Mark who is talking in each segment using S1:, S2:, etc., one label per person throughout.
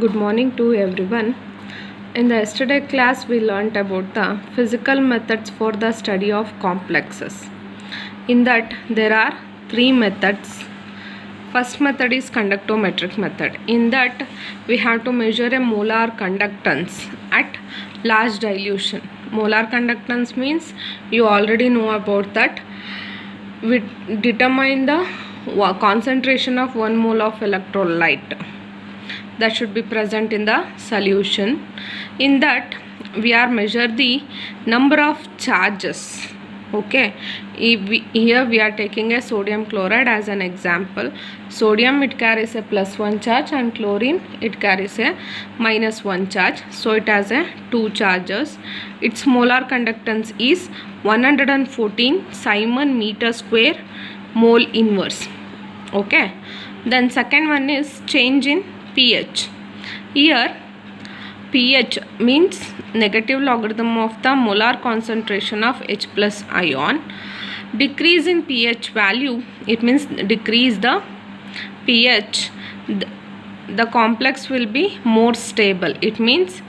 S1: Good morning to everyone. In the yesterday class, we learnt about the physical methods for the study of complexes. In that, there are three methods. First method is conductometric method. In that, we have to measure a molar conductance at large dilution. Molar conductance means you already know about that. We determine the concentration of 1 mole of electrolyte that should be present in the solution. In that, we are measure the number of charges. Okay, here we are taking a sodium chloride as an example. Sodium, it carries a +1 charge, and chlorine, it carries a -1 charge. So it has a 2 charges. Its molar conductance is 114 Simon meter square mole inverse. Okay, then second one is change in pH. Here pH means negative logarithm of the molar concentration of H plus ion. Decrease in pH value, it means decrease the pH, the complex will be more stable. It means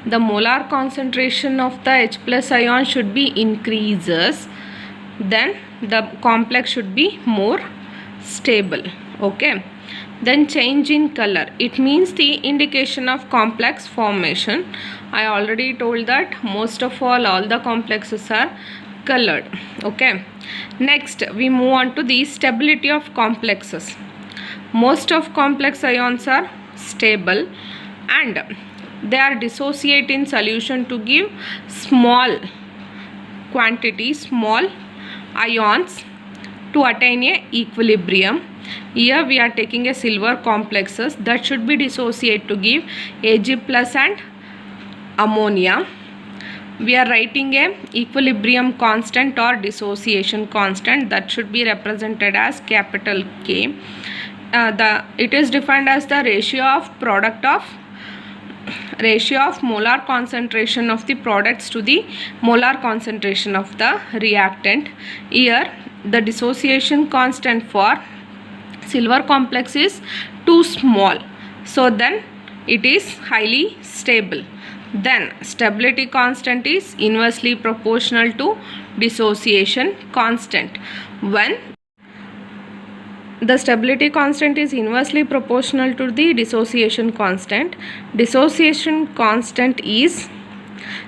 S1: the molar concentration of the H plus ion should be increases, then the complex should be more stable. Okay, then change in color, it means the indication of complex formation. I already told that most of all the complexes are colored. Okay, next we move on to the stability of complexes. Most of complex ions are stable and they are dissociate in solution to give small quantity, small ions to attain a equilibrium. Here we are taking a silver complexes that should be dissociate to give Ag plus and ammonia. We are writing a equilibrium constant or dissociation constant that should be represented as capital K. It is defined as the ratio of molar concentration of the products to the molar concentration of the reactant. Here the dissociation constant for silver complex is too small, so then it is highly stable. Then stability constant is inversely proportional to dissociation constant. When the stability constant is inversely proportional to the dissociation constant is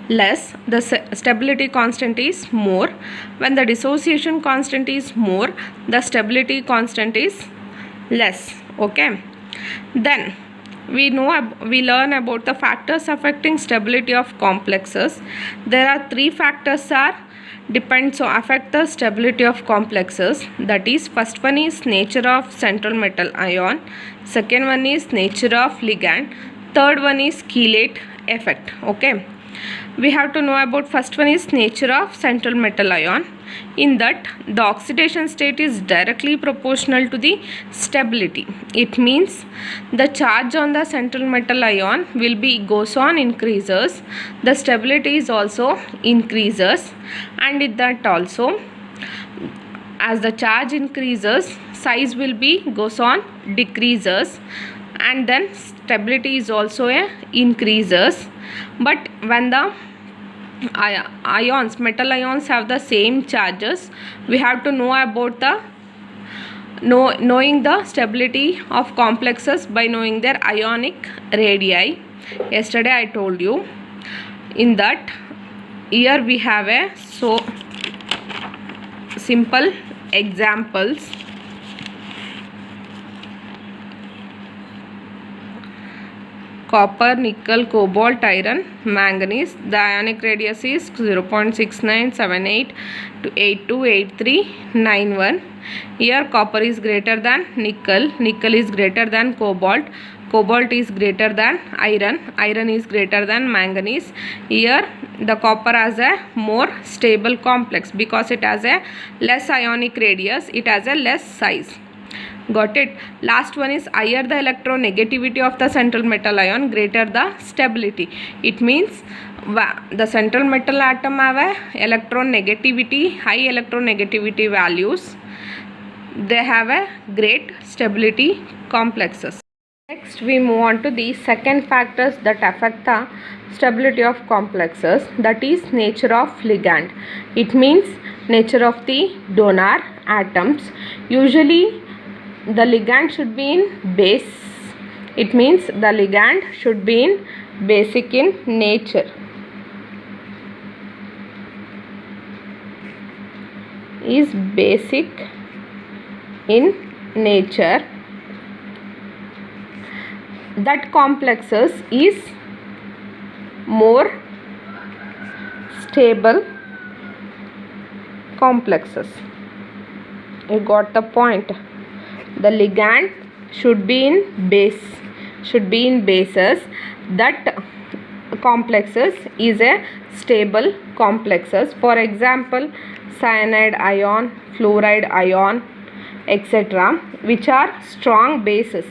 S1: less, the stability constant is more. When the dissociation constant is more, the stability constant is less. Okay, then we learn about the factors affecting stability of complexes. There are three factors affect the stability of complexes. That is, first one is nature of central metal ion, second one is nature of ligand, third one is chelate effect. Okay, we have to know about first one is nature of central metal ion. In that, the oxidation state is directly proportional to the stability. It means the charge on the central metal ion goes on increases, the stability is also increases, and in that also, as the charge increases, size goes on decreases, and then stability is also increases. But when the metal ions have the same charges, we have to know about knowing the stability of complexes by knowing their ionic radii. Yesterday I told you. In that, here we have a simple examples. Copper, nickel, cobalt, iron, manganese. The ionic radius is 0.6978 to 828391. Here copper is greater than nickel, nickel is greater than cobalt, cobalt is greater than iron, iron is greater than manganese. Here the copper has a more stable complex because it has a less ionic radius, it has a less size. Got it? Last one is higher the electronegativity of the central metal ion, greater the stability. It means the central metal atom have a electronegativity, high electronegativity values. They have a great stability complexes. Next, we move on to the second factors that affect the stability of complexes, that is nature of ligand. It means nature of the donor atoms. Usually the ligand should be in base. It means the ligand should be in basic in nature. Is basic in nature. That complexes is more stable complexes. You got the point. The ligand should be in bases. That complexes is a stable complexes. For example, cyanide ion, fluoride ion, etc., which are strong bases.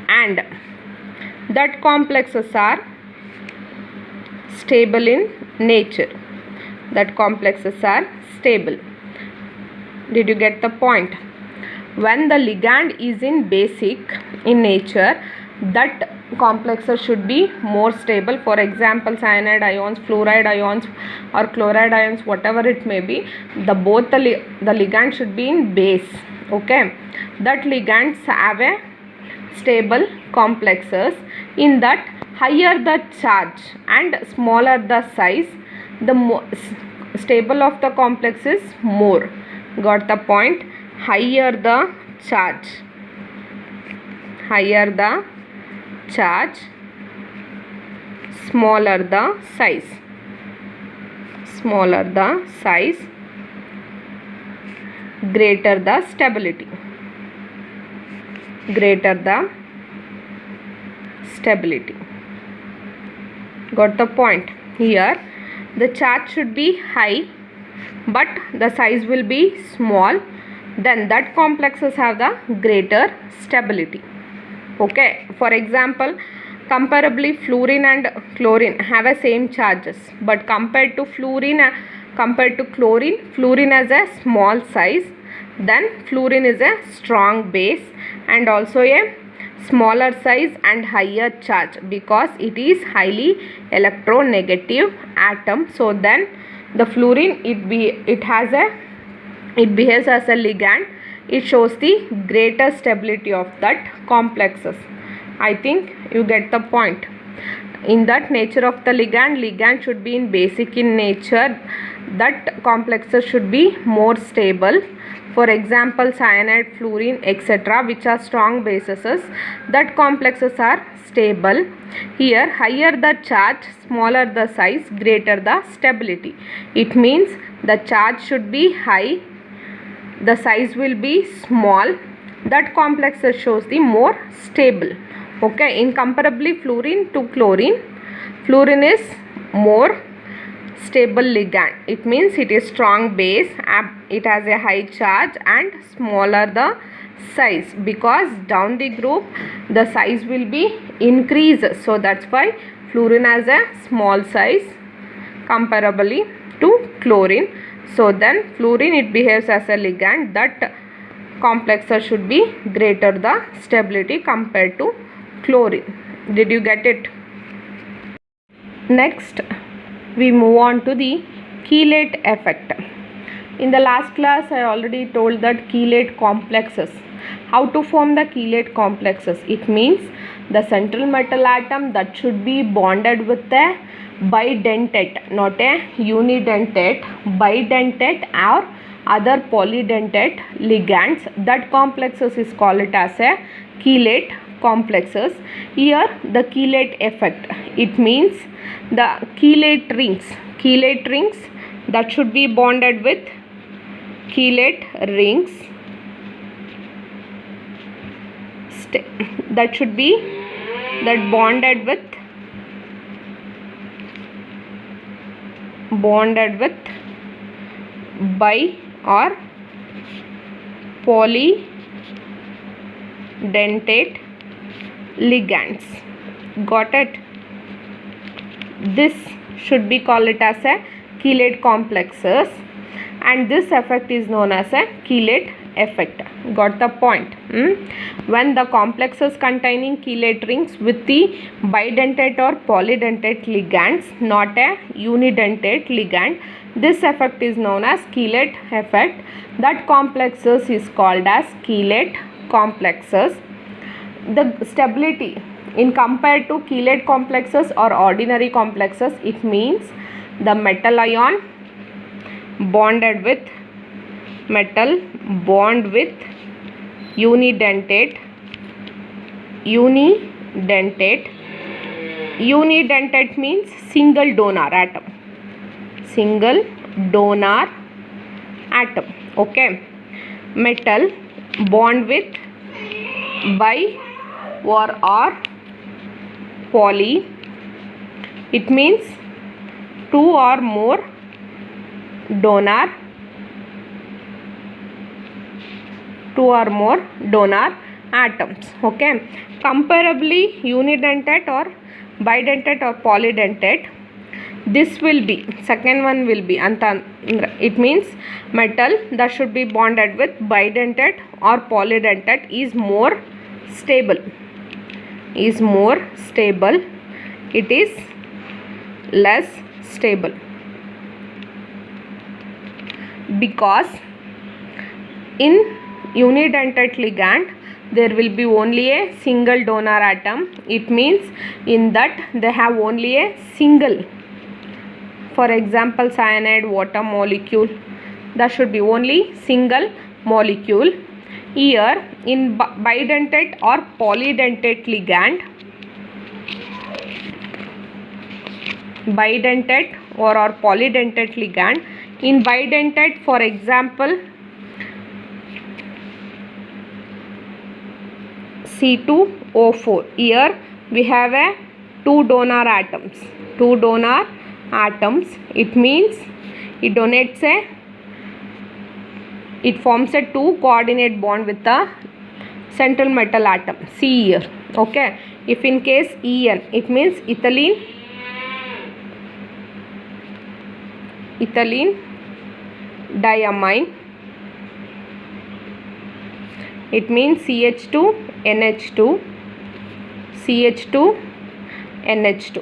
S1: And that complexes are stable in nature. Did you get the point? When the ligand is in basic in nature, that complexes should be more stable. For example, cyanide ions, fluoride ions or chloride ions, whatever it may be, the ligand should be in base. Okay, that ligands have a stable complexes. In that, higher the charge and smaller the size, the stable of the complex is more. Got the point? Higher the charge, smaller the size, greater the stability. Got the point? Here the charge should be high but the size will be small, then that complexes have the greater stability. Okay, for example, comparably fluorine and chlorine have a same charges, but compared to chlorine, fluorine has a small size, then fluorine is a strong base and also a smaller size and higher charge because it is highly electronegative atom. So then the fluorine it behaves as a ligand. It shows the greater stability of that complexes. I think you get the point. In that nature of the ligand should be in basic in nature. That complexes should be more stable. For example, cyanide, fluorine, etc., which are strong bases, that complexes are stable. Here, higher the charge, smaller the size, greater the stability. It means the charge should be high, the size will be small. That complexes shows the more stable. Okay, incomparably fluorine to chlorine, fluorine is more stable ligand. It means it is strong base, it has a high charge and smaller the size because down the group the size will be increased. So that's why fluorine has a small size comparably to chlorine. So then fluorine it behaves as a ligand. That complexes should be greater the stability compared to chlorine. Did you get it? Next, we move on to the chelate effect. In the last class, I already told that chelate complexes. How to form the chelate complexes? It means the central metal atom that should be bonded with a bidentate, not a unidentate, bidentate or other polydentate ligands. That complexes is called it as a chelate complexes. Here the chelate effect, it means the chelate rings that should be bonded with chelate rings that should be bonded with bi or polydentate ligands. Got it? This should be called it as a chelate complexes. and this effect is known as a chelate effect. Got the point? When the complexes containing chelate rings with the bidentate or polydentate ligands, not a unidentate ligand, this effect is known as chelate effect. That complexes is called as chelate complexes. The stability in compared to chelate complexes or ordinary complexes, it means the metal ion bonded with metal bond with unidentate means single donor atom, okay. Metal bond with bi or poly, it means two or more donor atoms, okay. Comparably unidentate or bidentate or polydentate, this will be, second one will be it means metal that should be bonded with bidentate or polydentate is more stable, it is less stable, because in unidentate ligand there will be only a single donor atom. It means in that they have only a single, for example cyanide water molecule, that should be only single molecule. Here in bidentate or polydentate ligand, in bidentate, for example C2O4, here we have a two donor atoms, it means it forms a two coordinate bond with the central metal atom C here, okay. If in case En, it means ethylene diamine, it means CH2NH2,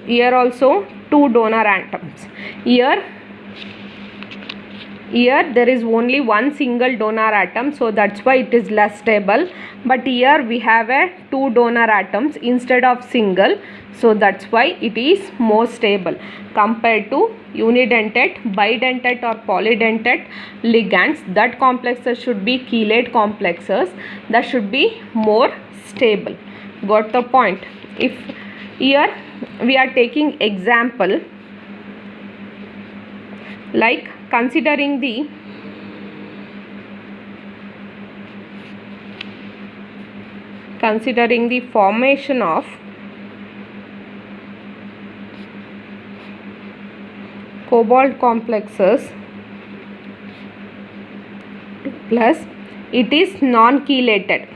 S1: here also two donor atoms. Here there is only one single donor atom, so that's why it is less stable, but here we have a two donor atoms instead of single, so that's why it is more stable compared to unidentate, bidentate or polydentate ligands. That complexes should be chelate complexes, that should be more stable. Got the point? If here we are taking example like considering the formation of cobalt complexes plus it is non-chelated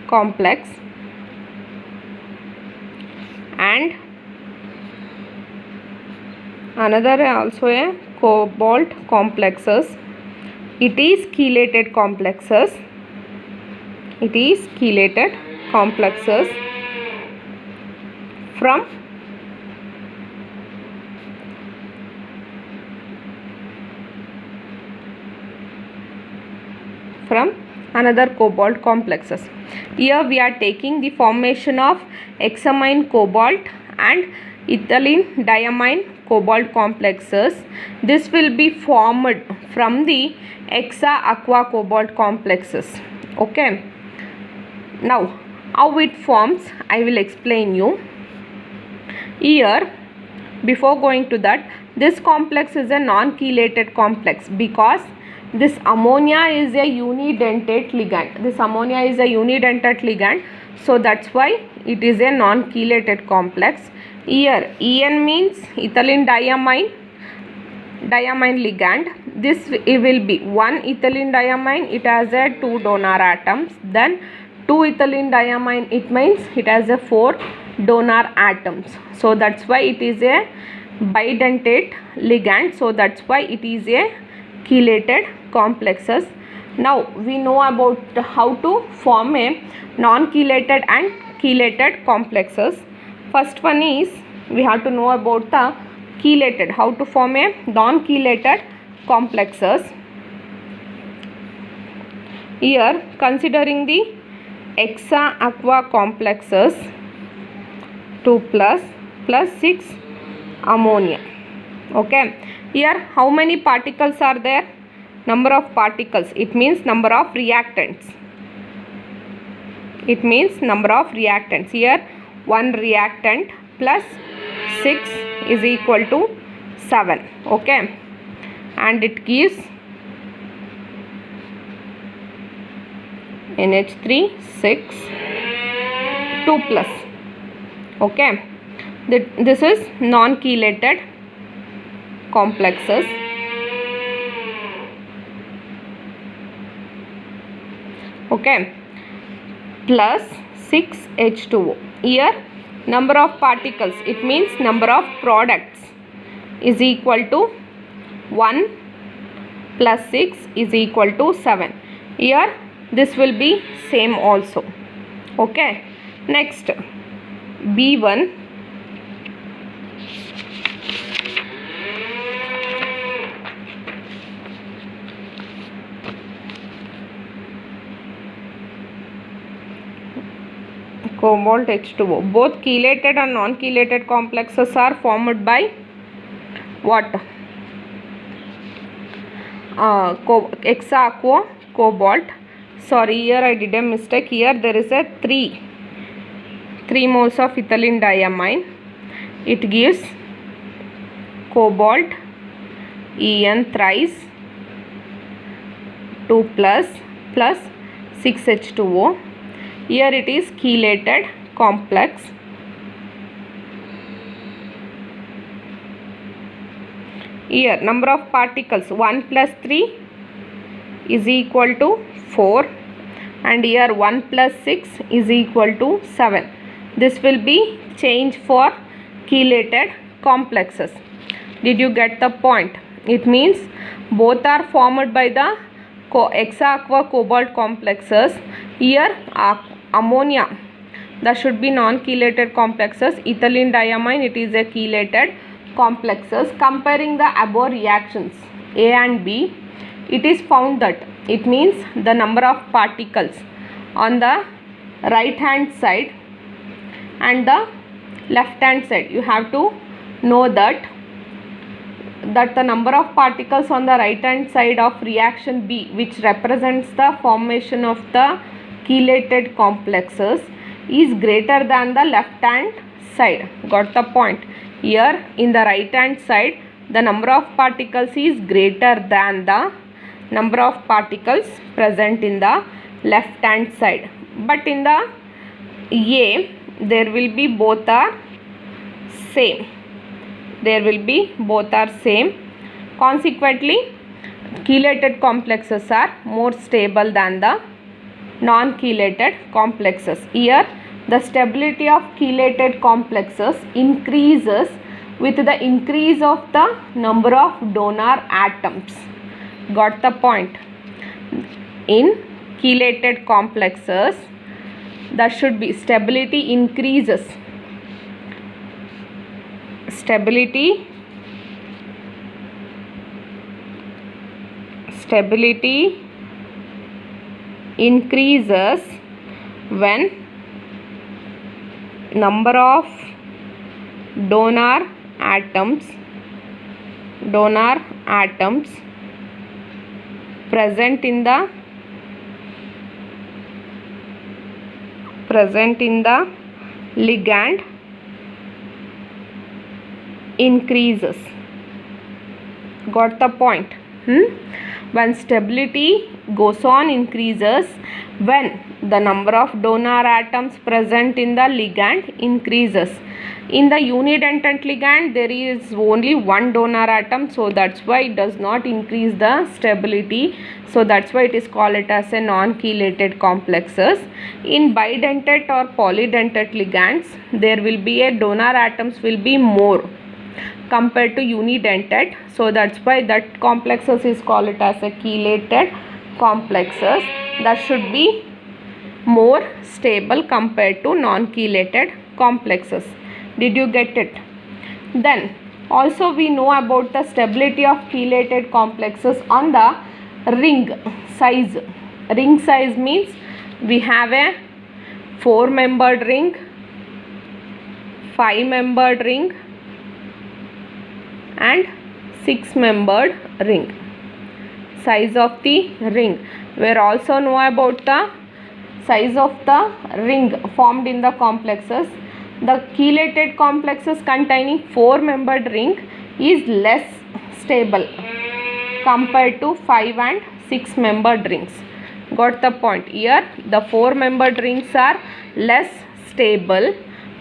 S1: complex, and another also a cobalt complexes, it is chelated complexes, from another cobalt complexes. Here we are taking the formation of hexamine cobalt and ethylene diamine cobalt complexes. This will be formed from the hexa aqua cobalt complexes, okay. Now how it forms I will explain you. Here before going to that, this complex is a non-chelated complex because this ammonia is a unidentate ligand, so that's why it is a non-chelated complex. Here En means ethylene diamine ligand. This it will be one ethylene diamine, it has a two donor atoms, then two ethylene diamine, it means it has a four donor atoms, so that's why it is a bidentate ligand, so that's why it is a chelated complexes. Now we know about how to form a non-chelated and chelated complexes. First one is we have to know about the chelated, how to form a non-chelated complexes. Here considering the hexa aqua complexes 2 plus 6 ammonia. Okay, here how many particles are there? Number of particles, it means number of reactants. It means number of reactants. Here one reactant plus 6 is equal to 7. Okay, and it gives NH3 6 2 plus. Okay, this is non-chelated complexes. Okay, plus 6 H2O. Here number of particles, it means number of products, is equal to 1 plus 6 is equal to 7. Here this will be same also. Okay, next B1. Cobalt H2O. Both chelated and non-chelated complexes are formed by what? Hexa aqua cobalt. Sorry, here I did a mistake. Here there is a 3 moles of ethylene diamine. It gives cobalt En thrice 2 plus 6 H2O. Here it is chelated complex. Here number of particles 1 plus 3 is equal to 4, and here 1 plus 6 is equal to 7. This will be change for chelated complexes. Did you get the point? It means both are formed by the hexa aqua cobalt complexes. Here ammonia, that should be non-chelated complexes. Ethylene diamine, it is a chelated complexes. Comparing the above reactions A and B, it is found that it means the number of particles on the right hand side and the left hand side. You have to know that the number of particles on the right hand side of reaction B, which represents the formation of the chelated complexes, is greater than the left hand side. Got the point? Here in the right hand side, the number of particles is greater than the number of particles present in the left hand side. But in the A, there will be both are same. There will be both are same. Consequently, chelated complexes are more stable than the non-chelated complexes. Here the stability of chelated complexes increases with the increase of the number of donor atoms. Got the point? In chelated complexes, that should be stability increases. Stability increases when number of donor atoms present in the ligand increases. Got the point? When stability goes on increases when the number of donor atoms present in the ligand increases. In the unidentate ligand, there is only one donor atom, so that's why it does not increase the stability. So that's why it is called it as a non-chelated complexes. In bidentate or polydentate ligands, there will be a donor atoms will be more. compared to unidentate. So that's why that complexes is called it as a chelated complexes that should be more stable compared to non-chelated complexes. Did you get it? Then also we know about the stability of chelated complexes on the ring size. Ring size means we have a 4-membered ring, 5-membered ring and 6-membered ring. Size of the ring. We also know about the size of the ring formed in the complexes. The chelated complexes containing 4-membered ring is less stable compared to 5 and 6-membered rings. Got the point? Here the 4-membered rings are less stable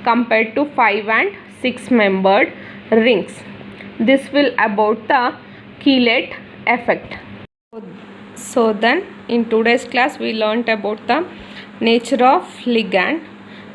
S1: compared to 5 and 6-membered rings. This will about the chelate effect. So then in today's class we learnt about the nature of ligand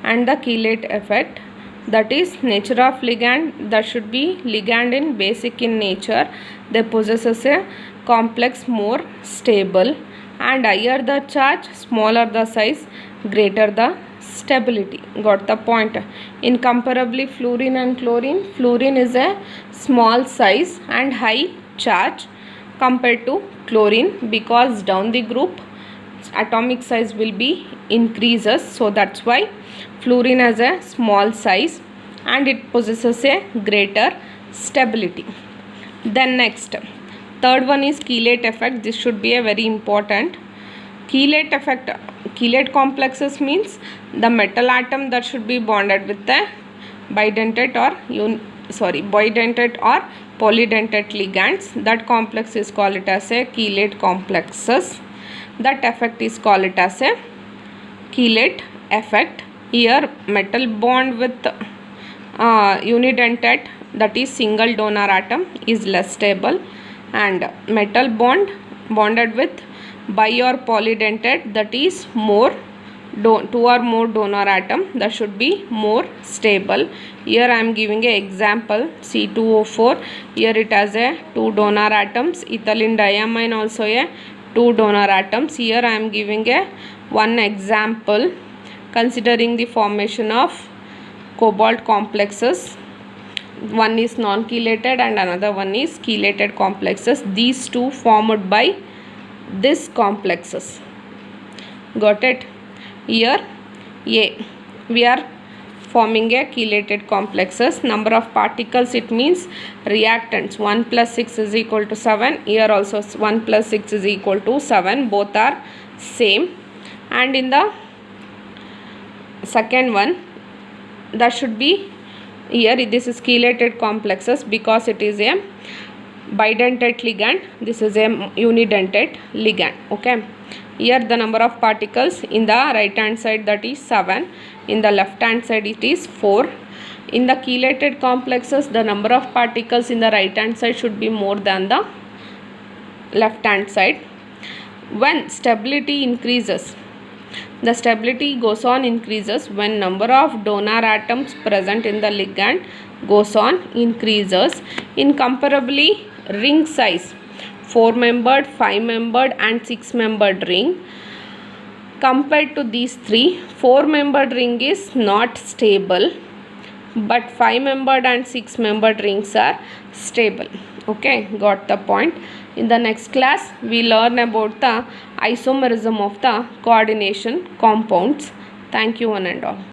S1: and the chelate effect. That is, nature of ligand, that should be ligand in basic in nature. They possesses a complex more stable, and higher the charge, smaller the size, greater the stability. Got the point? Incomparably fluorine and chlorine. Fluorine is a small size and high charge compared to chlorine, because down the group atomic size will be increases. So that's why fluorine has a small size and it possesses a greater stability. Then next, third one is chelate effect. This should be a very important. Chelate effect. Chelate complexes means the metal atom that should be bonded with the bidentate or polydentate ligands. That complex is called it as a chelate complexes. That effect is called it as a chelate effect. Here metal bond with unidentate, that is single donor atom, is less stable, and metal bonded with bi or polydentate, that is more 2 or more donor atom, that should be more stable. Here I am giving an example, C2O4. Here it has a 2 donor atoms. Ethylene diamine also a 2 donor atoms. Here I am giving a one example considering the formation of cobalt complexes. One is non-chelated and another one is chelated complexes. These two formed by this complexes. Got it? Here A, we are forming a chelated complexes. Number of particles, it means reactants. 1 plus 6 is equal to 7. Here also 1 plus 6 is equal to 7. Both are same. And in the second one, that should be, here this is chelated complexes because it is a bidentate ligand. This is a unidentate ligand. Okay. Here the number of particles in the right hand side, that is 7. In the left hand side it is 4. In the chelated complexes, the number of particles in the right hand side should be more than the left hand side. When stability increases, the stability goes on increases when number of donor atoms present in the ligand goes on increases. Incomparably ring size, 4-membered, 5-membered and 6-membered ring. Compared to these three, 4-membered ring is not stable, but 5-membered and 6-membered rings are stable. Okay, got the point? In the next class, we learn about the isomerism of the coordination compounds. Thank you one and all.